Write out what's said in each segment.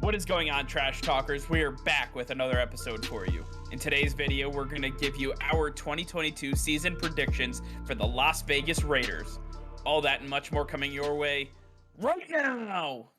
What is going on, Trash Talkers? We are back with another episode for you. In today's video, we're going to give you our 2022 season predictions for the Las Vegas Raiders. All that and much more coming your way right now!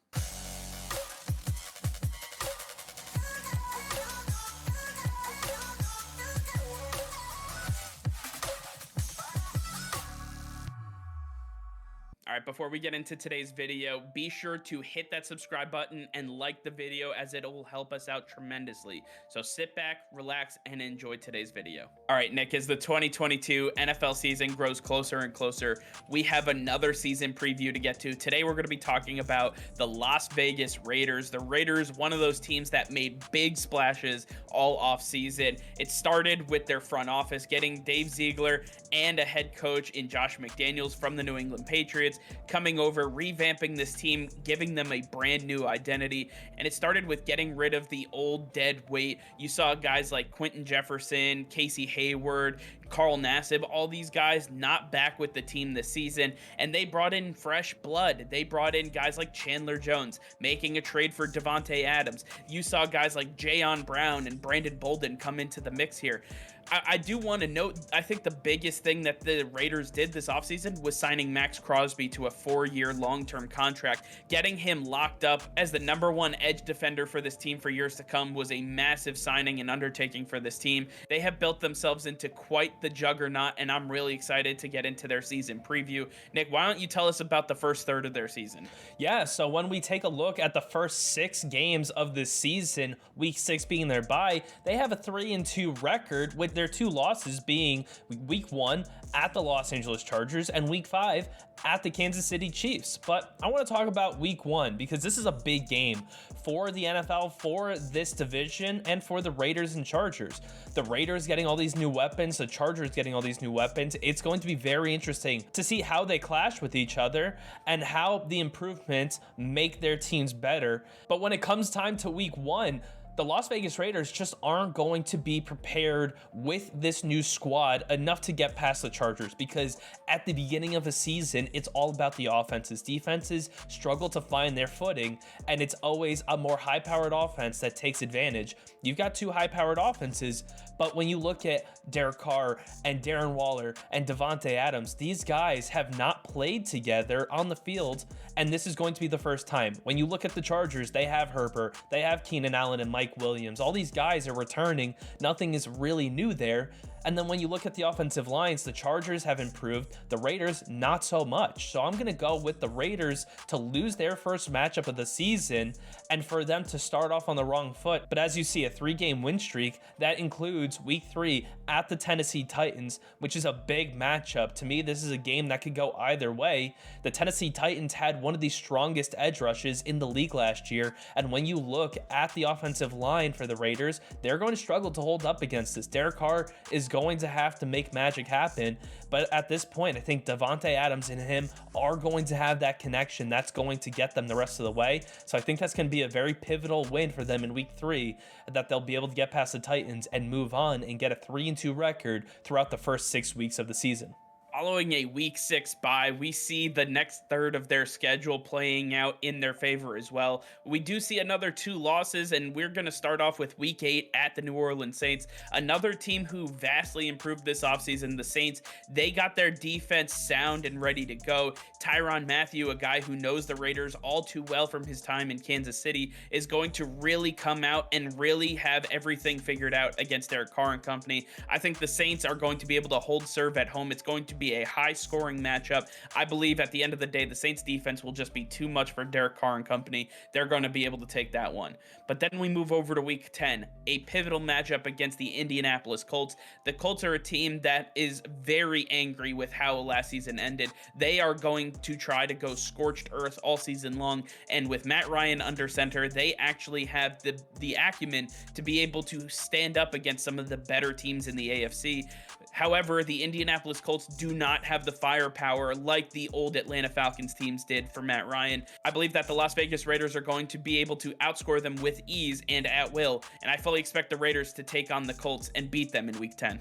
All right, before we get into today's video, be sure to hit that subscribe button and like the video as it will help us out tremendously. So sit back, relax, and enjoy today's video. All right, Nick, as the 2022 NFL season grows closer and closer, we have another season preview to get to. Today, we're going to be talking about the Las Vegas Raiders. The Raiders, one of those teams that made big splashes all offseason. It started with their front office, getting Dave Ziegler and a head coach in Josh McDaniels from the New England Patriots, coming over, revamping this team, giving them a brand new identity. And it started with getting rid of the old dead weight. You saw guys like Quinton Jefferson, Casey Hayward, Nassib, all these guys not back with the team this season, and they brought in fresh blood. They brought in guys like Chandler Jones, making a trade for Davante Adams. You saw guys like Jayon Brown and Brandon Bolden come into the mix here. I do want to note, I think the biggest thing that the Raiders did this offseason was signing Max Crosby to a 4-year long-term contract. Getting him locked up as the #1 edge defender for this team for years to come was a massive signing and undertaking for this team. They have built themselves into quite the juggernaut, and I'm really excited to get into their season preview. Nick, why don't you tell us about the first third of their season? Yeah, so when we take a look at the first 6 games of this season, week 6 being their bye, they have a 3-2 record, with their 2 losses being week 1 at the Los Angeles Chargers and week 5 at the Kansas City Chiefs. But I want to talk about week 1 because this is a big game for the NFL, for this division, and for the Raiders and Chargers. The Raiders getting all these new weapons, the Chargers getting all these new weapons. It's going to be very interesting to see how they clash with each other and how the improvements make their teams better. But when it comes time to week 1, the Las Vegas Raiders just aren't going to be prepared with this new squad enough to get past the Chargers, because at the beginning of a season, it's all about the offenses. Defenses struggle to find their footing, and it's always a more high-powered offense that takes advantage. You've got 2 high-powered offenses, but when you look at Derek Carr and Darren Waller and Davante Adams, these guys have not played together on the field, and this is going to be the first time. When you look at the Chargers, they have Herbert, they have Keenan Allen and Mike Williams. All these guys are returning. Nothing is really new there. And then when you look at the offensive lines, the Chargers have improved. The Raiders, not so much. So I'm going to go with the Raiders to lose their first matchup of the season and for them to start off on the wrong foot. But as you see, a 3-game win streak, that includes week 3 at the Tennessee Titans, which is a big matchup. To me, this is a game that could go either way. The Tennessee Titans had one of the strongest edge rushes in the league last year. And when you look at the offensive line for the Raiders, they're going to struggle to hold up against this. Derek Carr is going to have to make magic happen, but at this point, I think Davante Adams and him are going to have that connection that's going to get them the rest of the way. So I think that's going to be a very pivotal win for them in week 3, that they'll be able to get past the Titans and move on and get a 3-2 record throughout the first 6 weeks of the season. Following a week 6 bye, we see the next third of their schedule playing out in their favor as well. We do see another 2 losses, and we're going to start off with week 8 at the New Orleans Saints, another team who vastly improved this offseason. The Saints, they got their defense sound and ready to go. Tyrann Mathieu, a guy who knows the Raiders all too well from his time in Kansas City, is going to really come out and really have everything figured out against Derek Carr and company. I think the Saints are going to be able to hold serve at home. It's going to be a high-scoring matchup. I believe at the end of the day, the Saints defense will just be too much for Derek Carr and company. They're going to be able to take that one. But then we move over to week 10, a pivotal matchup against the Indianapolis Colts. The Colts are a team that is very angry with how last season ended. They are going to try to go scorched earth all season long, and with Matt Ryan under center, they actually have the acumen to be able to stand up against some of the better teams in the AFC. However, the Indianapolis Colts do not have the firepower like the old Atlanta Falcons teams did for Matt Ryan. I believe that the Las Vegas Raiders are going to be able to outscore them with ease and at will, and I fully expect the Raiders to take on the Colts and beat them in week 10.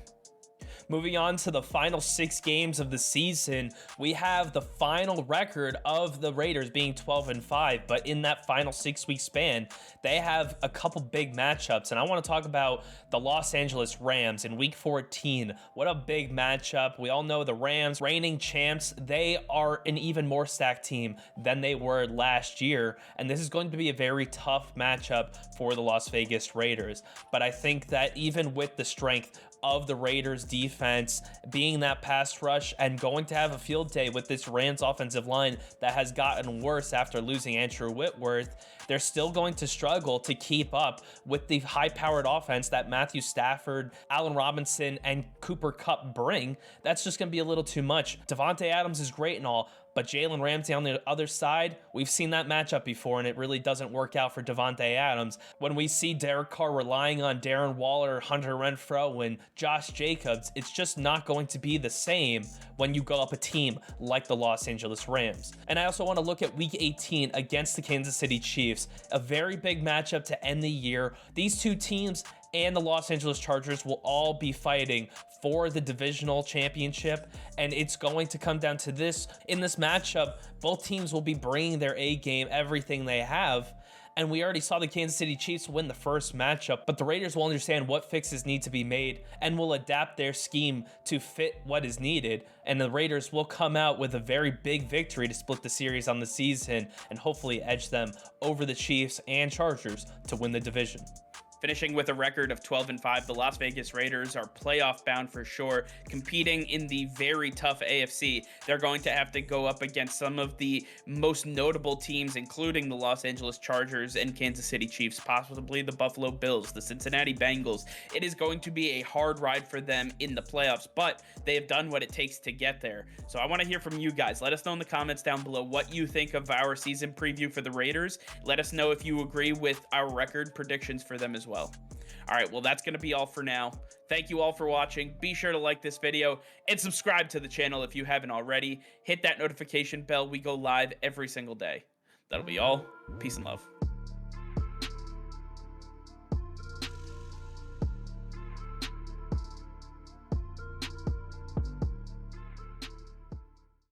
Moving on to the final 6 games of the season, we have the final record of the Raiders being 12-5, but in that final 6-week span, they have a couple big matchups, and I want to talk about the Los Angeles Rams in week 14. What a big matchup. We all know the Rams, reigning champs, they are an even more stacked team than they were last year, and this is going to be a very tough matchup for the Las Vegas Raiders. But I think that even with the strength of the Raiders defense being that pass rush and going to have a field day with this Rams offensive line that has gotten worse after losing Andrew Whitworth, they're still going to struggle to keep up with the high-powered offense that Matthew Stafford, Allen Robinson, and Cooper Kupp bring. That's just going to be a little too much. Davante Adams is great and all, but Jalen Ramsey on the other side, we've seen that matchup before, and it really doesn't work out for Davante Adams. When we see Derek Carr relying on Darren Waller, Hunter Renfrow, and Josh Jacobs, it's just not going to be the same when you go up a team like the Los Angeles Rams. And I also want to look at Week 18 against the Kansas City Chiefs, a very big matchup to end the year. These two teams and the Los Angeles Chargers will all be fighting for the divisional championship, and it's going to come down to this. In this matchup, both teams will be bringing their A game, everything they have, and we already saw the Kansas City Chiefs win the first matchup, but the Raiders will understand what fixes need to be made and will adapt their scheme to fit what is needed, and the Raiders will come out with a very big victory to split the series on the season and hopefully edge them over the Chiefs and Chargers to win the division. Finishing with a record of 12-5, the Las Vegas Raiders are playoff bound for sure, competing in the very tough AFC. They're going to have to go up against some of the most notable teams, including the Los Angeles Chargers and Kansas City Chiefs, possibly the Buffalo Bills, the Cincinnati Bengals. It is going to be a hard ride for them in the playoffs, but they have done what it takes to get there. So I want to hear from you guys. Let us know in the comments down below what you think of our season preview for the Raiders. Let us know if you agree with our record predictions for them as well. All right, well, that's going to be all for now. Thank you all for watching. Be sure to like this video and subscribe to the channel if you haven't already. Hit that notification bell. We go live every single day. That'll be all. Peace and love.